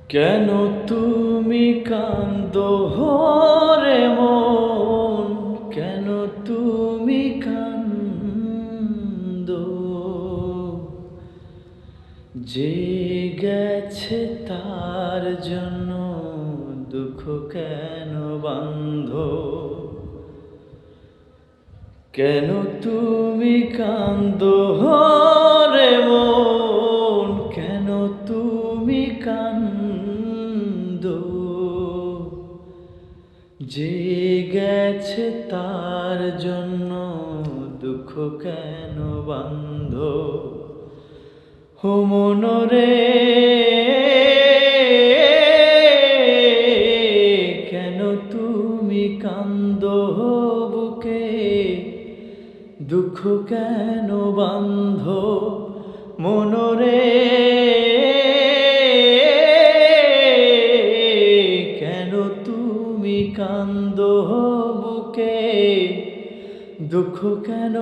কেন তুমি কান্দো রে মন, কেন তুমি কান্দো? যে গেছে তার জন্য দুঃখ কেন বান্ধো? কেন তুমি কান্দো রে মন, কেন তুমি কান্দো? যে গেছে তার জন্য দুঃখ কেন বান্ধো? ও মনরে, কেন তুমি কান্দো বুকে? দুঃখ কেন বান্ধো মনরে? কেন তুমি কান্দো বুকে? দুঃখ কেন